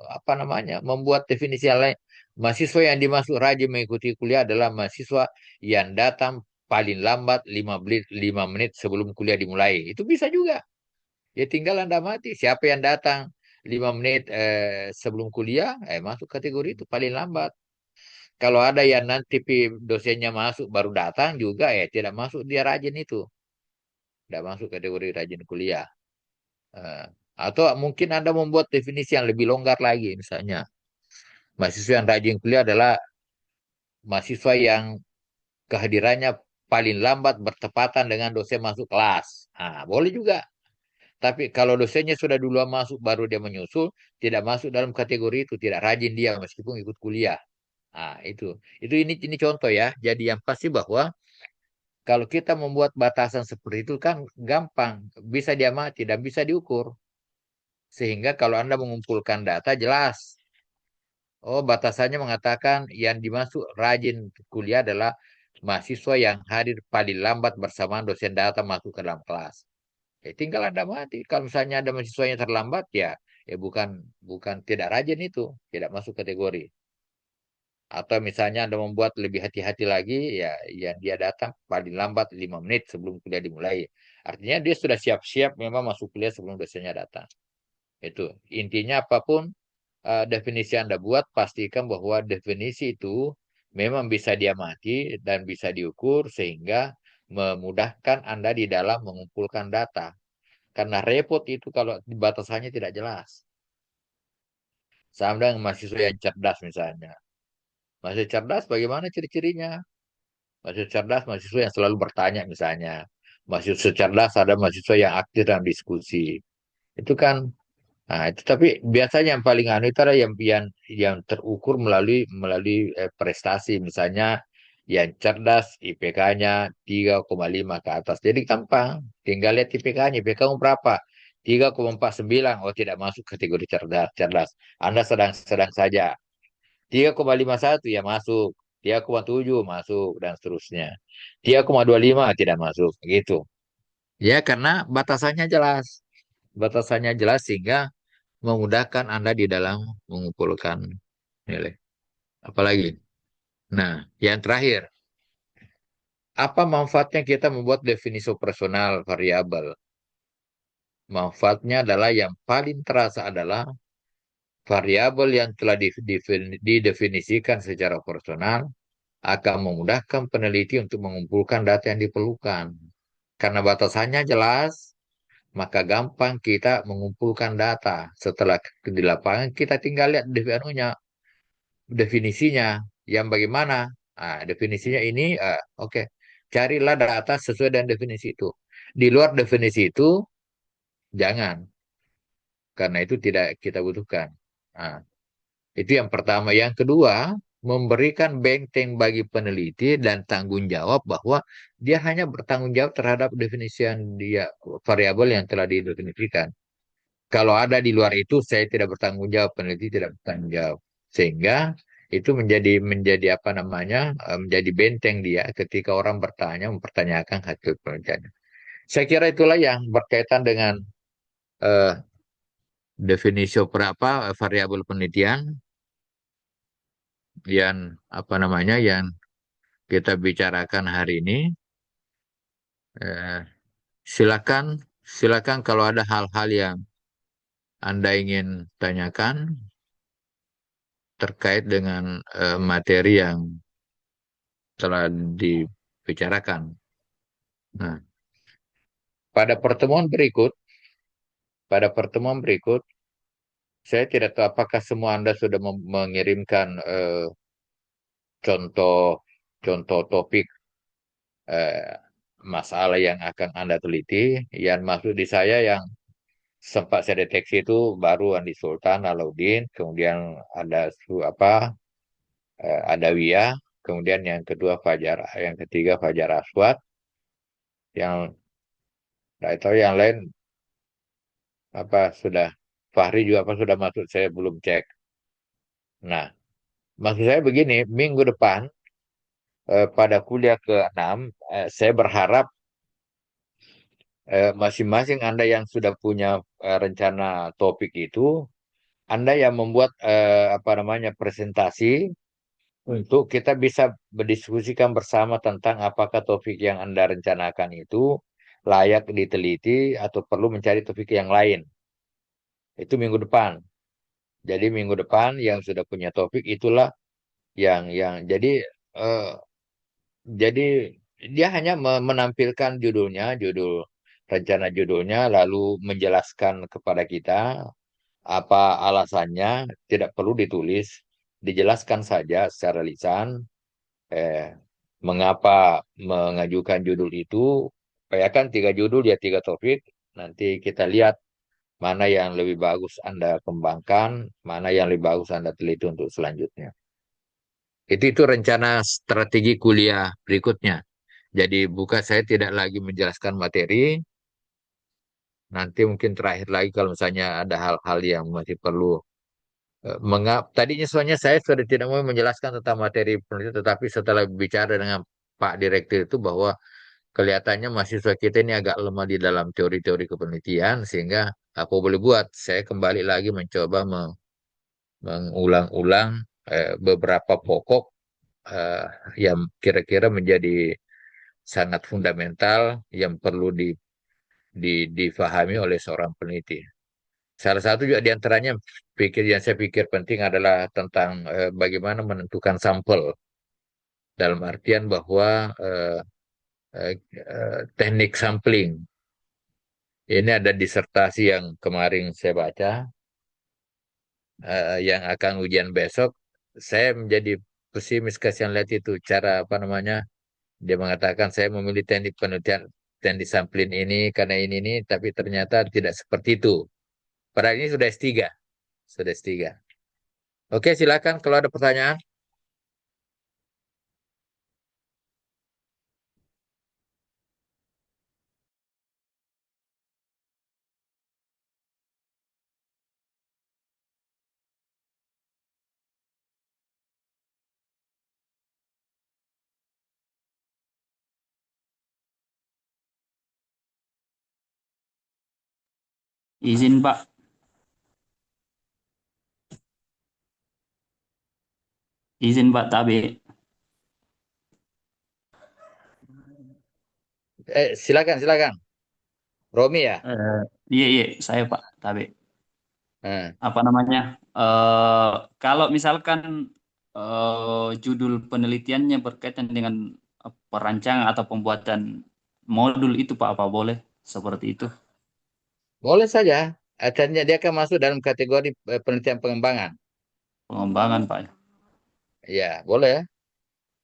apa namanya membuat definisi yang lain. Mahasiswa yang dimaksud rajin mengikuti kuliah adalah mahasiswa yang datang paling lambat 5 menit sebelum kuliah dimulai. Itu bisa juga. Ya tinggal Anda mati. Siapa yang datang 5 menit sebelum kuliah, masuk kategori itu paling lambat. Kalau ada yang nanti dosennya masuk baru datang juga, tidak masuk dia rajin itu. Tidak masuk kategori rajin kuliah. Eh, atau mungkin Anda membuat definisi yang lebih longgar lagi, misalnya. Mahasiswa yang rajin kuliah adalah mahasiswa yang kehadirannya paling lambat bertepatan dengan dosen masuk kelas. Nah, boleh juga. Tapi kalau dosennya sudah duluan masuk, baru dia menyusul, tidak masuk dalam kategori itu, tidak rajin dia meskipun ikut kuliah. Nah, ini contoh ya. Jadi yang pasti bahwa kalau kita membuat batasan seperti itu kan gampang, bisa diamati dan bisa diukur. Sehingga kalau Anda mengumpulkan data jelas. Oh, batasannya mengatakan yang dimaksud rajin kuliah adalah mahasiswa yang hadir paling lambat bersamaan dosen data masuk ke dalam kelas. Tinggal Anda mati. Kalau misalnya ada mahasiswa yang terlambat, bukan bukan tidak rajin itu, tidak masuk kategori. Atau misalnya Anda membuat lebih hati-hati lagi, ya dia datang paling lambat 5 menit sebelum kuliah dimulai. Artinya dia sudah siap-siap memang masuk kuliah sebelum dosennya datang. Itu intinya apapun definisi Anda buat, pastikan bahwa definisi itu memang bisa diamati dan bisa diukur sehingga memudahkan Anda di dalam mengumpulkan data. Karena repot itu kalau batasannya tidak jelas. Sama dengan mahasiswa yang cerdas misalnya. Mahasiswa cerdas bagaimana ciri-cirinya? Mahasiswa cerdas, mahasiswa yang selalu bertanya misalnya. Mahasiswa cerdas ada mahasiswa yang aktif dalam diskusi. Itu kan. Nah, itu tapi biasanya yang paling anu itu adalah yang terukur melalui prestasi, misalnya yang cerdas IPK-nya 3,5 ke atas. Jadi gampang, tinggal lihat IPK-nya. IPK kamu berapa? 3,49. Oh, tidak masuk kategori cerdas. Cerdas. Anda sedang-sedang saja. 3,51 ya masuk. 3,7 masuk dan seterusnya. 3,25 tidak masuk, gitu. Ya, karena batasannya jelas sehingga memudahkan Anda di dalam mengumpulkan nilai. Apalagi. Nah, yang terakhir, apa manfaatnya kita membuat definisi operasional variabel? Manfaatnya adalah yang paling terasa adalah variabel yang telah didefinisikan secara operasional akan memudahkan peneliti untuk mengumpulkan data yang diperlukan. Karena batasannya jelas, maka gampang kita mengumpulkan data. Setelah di lapangan, kita tinggal lihat definisinya yang bagaimana. Definisinya ini, oke. Carilah data sesuai dengan definisi itu. Di luar definisi itu, jangan. Karena itu tidak kita butuhkan. Nah, itu yang pertama. Yang kedua, memberikan benteng bagi peneliti dan tanggung jawab bahwa dia hanya bertanggung jawab terhadap definisi yang dia, variabel yang telah didefinisikan. Kalau ada di luar itu, saya tidak bertanggung jawab, peneliti tidak bertanggung jawab. Sehingga itu menjadi apa namanya, menjadi benteng dia ketika orang mempertanyakan hasil penelitian. Saya kira itulah yang berkaitan dengan eh, definisi variabel penelitian yang apa namanya yang kita bicarakan hari ini. Eh, silakan silakan kalau ada hal-hal yang Anda ingin tanyakan terkait dengan materi yang telah bicarakan. Nah, pada pertemuan berikut, pada pertemuan berikut, saya tidak tahu apakah semua Anda sudah mengirimkan contoh contoh topik eh, masalah yang akan Anda teliti. Yang maksud di saya yang sempat saya deteksi itu baru Andi Sultan Alauddin, kemudian ada ada Wia, kemudian yang kedua Fajar, yang ketiga Fajar Aswad, yang tidak tahu yang lain apa sudah Fahri juga apa sudah masuk saya belum cek. Nah, maksud saya begini, minggu depan pada kuliah ke-6 saya berharap masing-masing Anda yang sudah punya rencana topik itu, Anda yang membuat apa namanya presentasi untuk kita bisa berdiskusikan bersama tentang apakah topik yang Anda rencanakan itu layak diteliti atau perlu mencari topik yang lain. Itu minggu depan. Jadi minggu depan yang sudah punya topik itulah yang eh, jadi dia hanya menampilkan judulnya, rencana judulnya lalu menjelaskan kepada kita apa alasannya, tidak perlu ditulis, dijelaskan saja secara lisan eh, mengapa mengajukan judul itu. Ya kan tiga judul ya tiga topik. Nanti kita lihat mana yang lebih bagus Anda kembangkan, mana yang lebih bagus Anda teliti untuk selanjutnya. Itu rencana strategi kuliah berikutnya. Jadi bukan saya tidak lagi menjelaskan materi, nanti mungkin terakhir lagi kalau misalnya ada hal-hal yang masih perlu tadinya soalnya saya sudah tidak mau menjelaskan tentang materi penelitian, tetapi setelah bicara dengan Pak Direktur itu bahwa kelihatannya mahasiswa kita ini agak lemah di dalam teori-teori kepenelitian, sehingga apa boleh buat, saya kembali lagi mencoba mengulang-ulang beberapa pokok eh, yang kira-kira menjadi sangat fundamental yang perlu difahami oleh seorang peneliti. Salah satu juga diantaranya yang saya pikir penting adalah tentang bagaimana menentukan sampel dalam artian bahwa teknik sampling. Ini ada disertasi yang kemarin saya baca, yang akan ujian besok. Saya menjadi pesimis kasihan lihat itu cara apa namanya. Dia mengatakan saya memilih teknik penelitian teknik sampling ini karena ini, tapi ternyata tidak seperti itu. Padahal ini sudah S3, sudah S3. Oke, silakan kalau ada pertanyaan. Izin Pak, izin Pak Tabe. Silakan, silakan. Romi ya. Eh, iya iya saya Pak Tabe. Nah, Apa namanya? Kalau misalkan judul penelitiannya berkaitan dengan perancangan atau pembuatan modul itu Pak, apa boleh seperti itu? boleh saja. Artinya dia akan masuk dalam kategori penelitian pengembangan. Pengembangan Pak. Ya, boleh.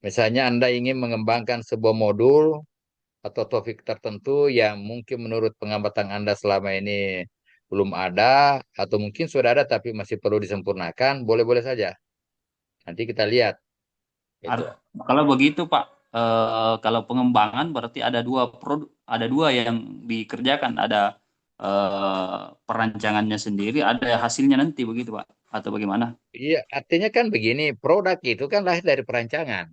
Misalnya Anda ingin mengembangkan sebuah modul atau topik tertentu yang mungkin menurut pengamatan Anda selama ini belum ada, atau mungkin sudah ada tapi masih perlu disempurnakan, boleh-boleh saja. Nanti kita lihat. Itu. Kalau begitu Pak, kalau pengembangan berarti ada dua produk, ada dua yang dikerjakan, ada perancangannya sendiri, ada hasilnya nanti begitu Pak, atau bagaimana? Iya, artinya kan begini, produk itu kan lahir dari perancangan.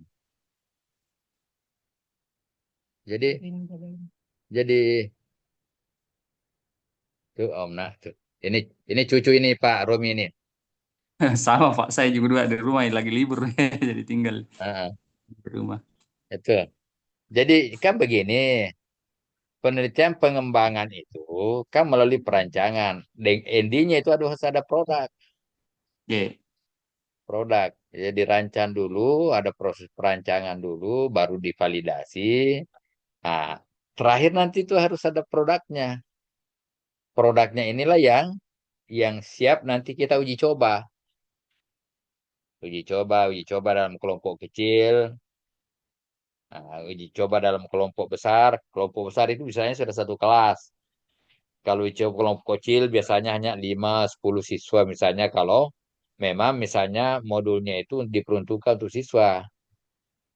Jadi, tuh Om Nah, tuh. Ini cucu ini Pak Romi ini. Sama Pak, saya juga dua di rumah lagi libur jadi tinggal Ah, di rumah. itu. Jadi kan begini, penelitian pengembangan itu kan melalui perancangan. Dan endingnya itu harus ada produk. Ya, produk. Jadi dirancang dulu, ada proses perancangan dulu, baru divalidasi. Nah, terakhir nanti itu harus ada produknya. Produknya inilah yang siap nanti kita uji coba. Uji coba dalam kelompok kecil. Nah, uji coba dalam kelompok besar. Kelompok besar itu misalnya sudah satu kelas. Kalau uji coba kelompok kecil biasanya hanya 5-10 siswa misalnya kalau memang misalnya modulnya itu diperuntukkan untuk siswa.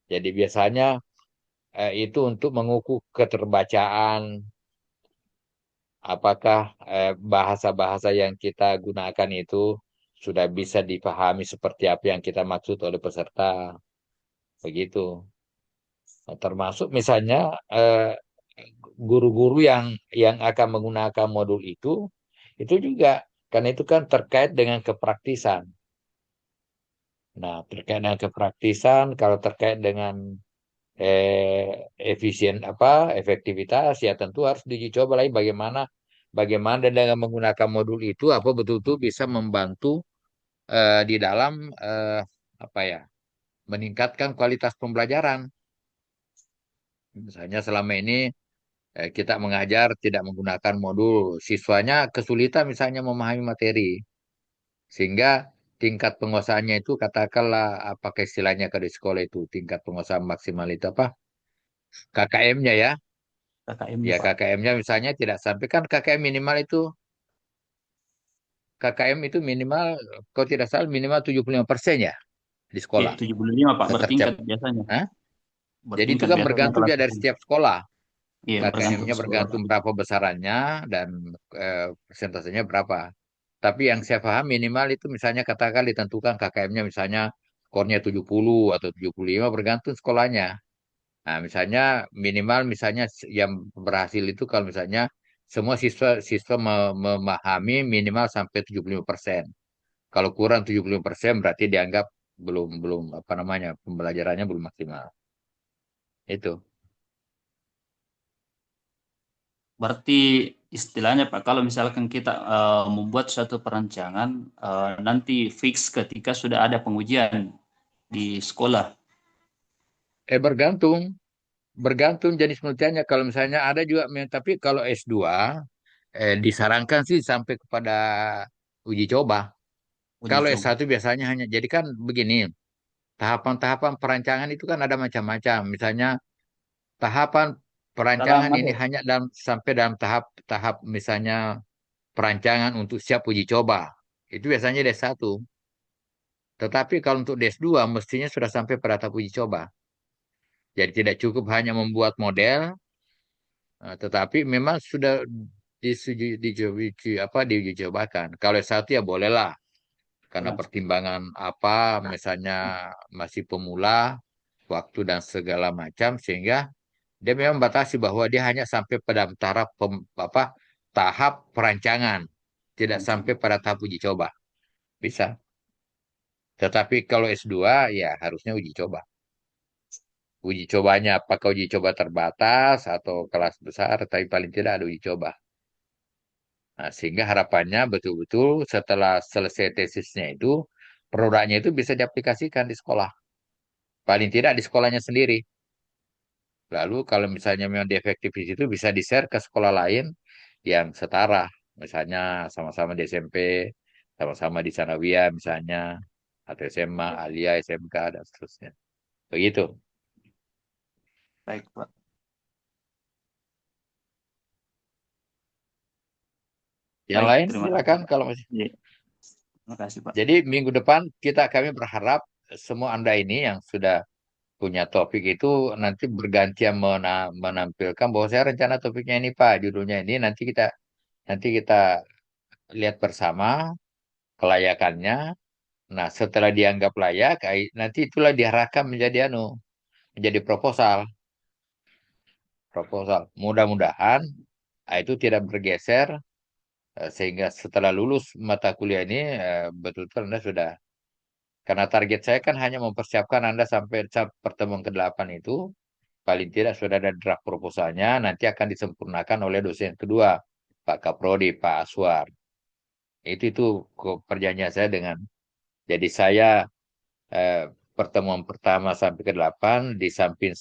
Jadi biasanya itu untuk mengukur keterbacaan, apakah bahasa-bahasa yang kita gunakan itu sudah bisa dipahami seperti apa yang kita maksud oleh peserta. Begitu. Nah, termasuk misalnya guru-guru yang akan menggunakan modul itu juga karena itu kan terkait dengan kepraktisan. Nah, terkait dengan kepraktisan, kalau terkait dengan efisien efektivitas ya tentu harus diuji coba lagi bagaimana dengan menggunakan modul itu apa betul-betul bisa membantu di dalam apa ya meningkatkan kualitas pembelajaran. Misalnya selama ini kita mengajar tidak menggunakan modul, siswanya kesulitan misalnya memahami materi sehingga tingkat penguasaannya itu katakanlah apakah istilahnya kalau di sekolah itu tingkat penguasaan maksimal itu apa KKM-nya ya. KKM-nya Ya Pak. KKM-nya misalnya tidak sampai kan KKM itu minimal kalau tidak salah minimal 75% ya di Iya, sekolah. 75 Pak, Tercap. bertingkat biasanya. Hah? Jadi itu Bertingkat kan biasanya bergantung ya kelas dari itu. setiap sekolah. Iya, bergantung KKM-nya sekolah bergantung Pak. berapa besarannya dan persentasenya berapa. Tapi yang saya paham minimal itu misalnya katakan ditentukan KKM-nya misalnya skornya 70 atau 75 bergantung sekolahnya. Nah, misalnya minimal misalnya yang berhasil itu kalau misalnya semua siswa memahami minimal sampai 75%. Kalau kurang 75% berarti dianggap belum belum apa namanya pembelajarannya belum maksimal. Itu. Berarti istilahnya Pak, kalau misalkan kita membuat suatu perancangan, nanti fix ketika sudah ada pengujian di sekolah. Bergantung bergantung jenis penelitiannya. Kalau misalnya ada juga tapi kalau S2 disarankan sih sampai kepada uji coba. Uji Kalau coba. S1 biasanya hanya jadi kan begini, tahapan-tahapan perancangan itu kan ada macam-macam. Misalnya tahapan Dalam perancangan ini ada. hanya sampai dalam tahap misalnya perancangan untuk siap uji coba. Itu biasanya D1. Tetapi kalau untuk DS2 mestinya sudah sampai pada tahap uji coba. Jadi tidak cukup hanya membuat model, tetapi memang sudah diuji cobakan. Kalau S1 ya bolehlah karena Ya. pertimbangan apa misalnya masih pemula, waktu dan segala macam sehingga dia memang batasi bahwa dia hanya sampai pada tahap perancangan, tidak sampai pada tahap uji coba. Bisa. Tetapi kalau S2 ya harusnya uji coba. Uji cobanya apakah uji coba terbatas atau kelas besar, tapi paling tidak ada uji coba. Nah, sehingga harapannya betul-betul setelah selesai tesisnya itu, produknya itu bisa diaplikasikan di sekolah. Paling tidak di sekolahnya sendiri. Lalu kalau misalnya memang di efektif di situ bisa di-share ke sekolah lain yang setara. Misalnya sama-sama di SMP, sama-sama di Sanawiyah misalnya, atau SMA, Alia, SMK, dan seterusnya. Begitu. Baik Pak. Yang Baik, lain terima kasih silakan Pak. kalau masih. Iya, terima kasih Pak. Jadi minggu depan kami berharap semua Anda ini yang sudah punya topik itu nanti bergantian menampilkan bahwa saya rencana topiknya ini Pak, judulnya ini nanti kita lihat bersama kelayakannya. Nah, setelah dianggap layak, nanti itulah diarahkan menjadi proposal. Proposal. Mudah-mudahan itu tidak bergeser sehingga setelah lulus mata kuliah ini betul-betul Anda sudah. Karena target saya kan hanya mempersiapkan Anda sampai pertemuan ke-8 itu, paling tidak sudah ada draft proposalnya, nanti akan disempurnakan oleh dosen kedua, Pak Kaprodi, Pak Aswar. Itu perjanjian saya dengan. Jadi saya eh, pertemuan pertama sampai ke-8 di samping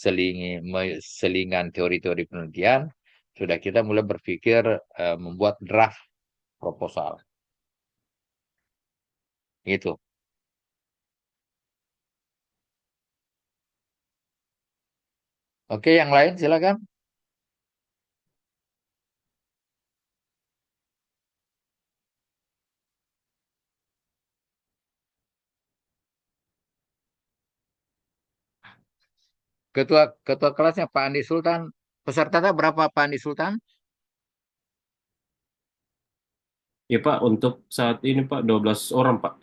selingan teori-teori penelitian, sudah kita mulai berpikir membuat draft proposal. Gitu. Oke, yang lain silakan. Ketua ketua kelasnya Pak Andi Sultan. Pesertanya berapa Pak Andi Sultan? Ya Pak, untuk saat ini Pak 12 orang Pak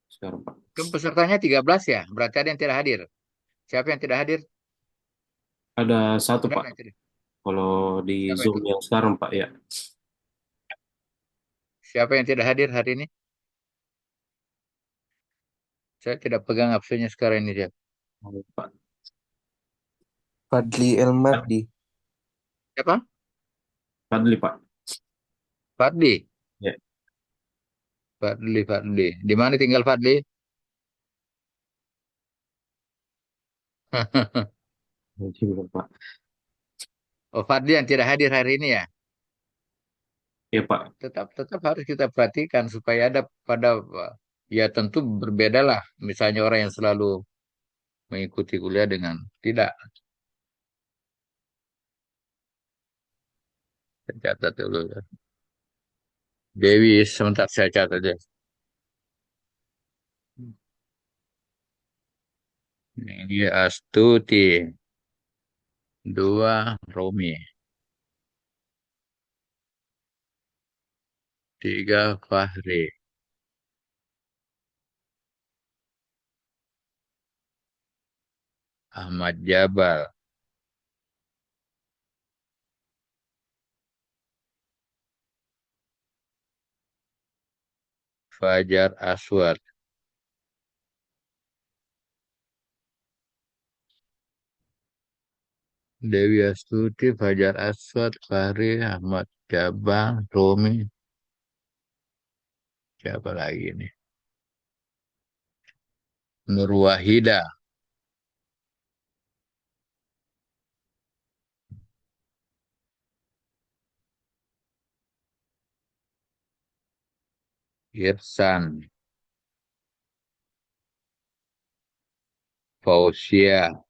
sekarang Pak. Kan pesertanya 13 ya, berarti ada yang tidak hadir. Siapa yang tidak hadir? Ada satu Berapa Pak yang tidak? kalau di Siapa Zoom itu? yang sekarang Pak ya. Siapa yang tidak hadir hari ini? Saya tidak pegang absennya sekarang ini dia. Pak. Fadli Elmardi. Siapa? Fadli Pak. Fadli. Ya. Fadli, Fadli. Di mana tinggal Fadli? Ini Pak. Oh, Fadli yang tidak hadir hari ini ya. Ya Pak. Tetap harus kita perhatikan supaya ada pada ya tentu berbeda lah. Misalnya orang yang selalu mengikuti kuliah dengan tidak. Saya catat dulu. Dewi, sebentar saya catat deh. Ini dia Astuti. Dua, Romi. Tiga, Fahri. Ahmad Jabal. Fajar Aswad. Dewi Astuti, Fajar Aswad, Fahri, Ahmad Jabal, Romi. Siapa lagi nih? Nur Wahida. Irsan. Fausia.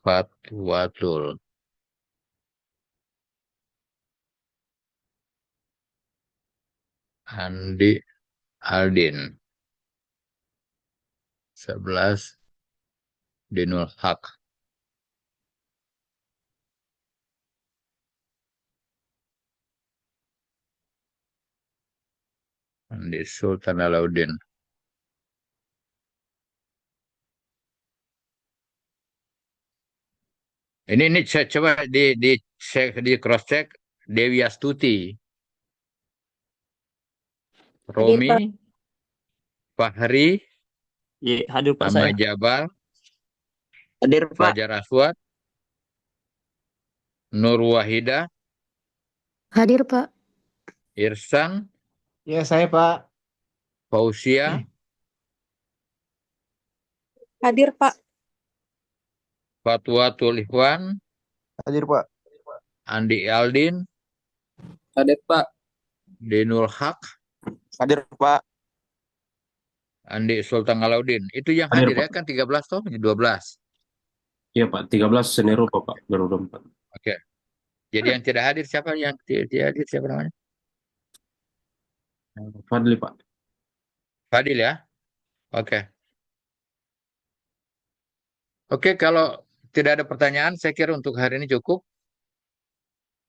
Fatwatul. Andi Aldin. 11. Dinul Haq. Andi Sultan Alauddin. Ini saya coba di cross check Dewi Astuti, Hadir, Romi, Pak. Fahri, Iya, hadir Pak saya. Ahmad Jabal, Hadir Pak. Fajar Aswad, Nur Wahida, Hadir, Pak. Irsan, Ya saya Pak. Fausia, Hadir, Pak. Fatwatul Ikhwan, Hadir Pak. Andi Aldin, Hadir, Pak. Dinul Haq, Hadir Pak. Andi Sultan Alauddin. Itu yang Hadir hadir ya Pak. kan 13 toh, 12. Iya Pak, 13 Senerupa Pak, Garuda 4. Oke. Jadi yang tidak hadir siapa yang tidak hadir siapa namanya? Fadli Pak. Fadil ya. Oke. Oke, kalau tidak ada pertanyaan, saya kira untuk hari ini cukup.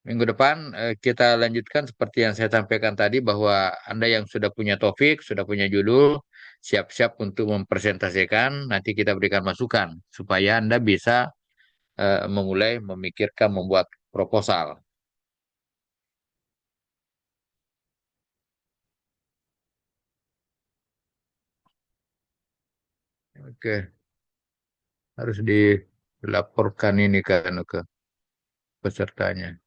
Minggu depan kita lanjutkan seperti yang saya sampaikan tadi bahwa Anda yang sudah punya topik, sudah punya judul, siap-siap untuk mempresentasikan, nanti kita berikan masukan supaya Anda bisa memulai memikirkan membuat proposal. Oke, harus dilaporkan ini kan ke pesertanya.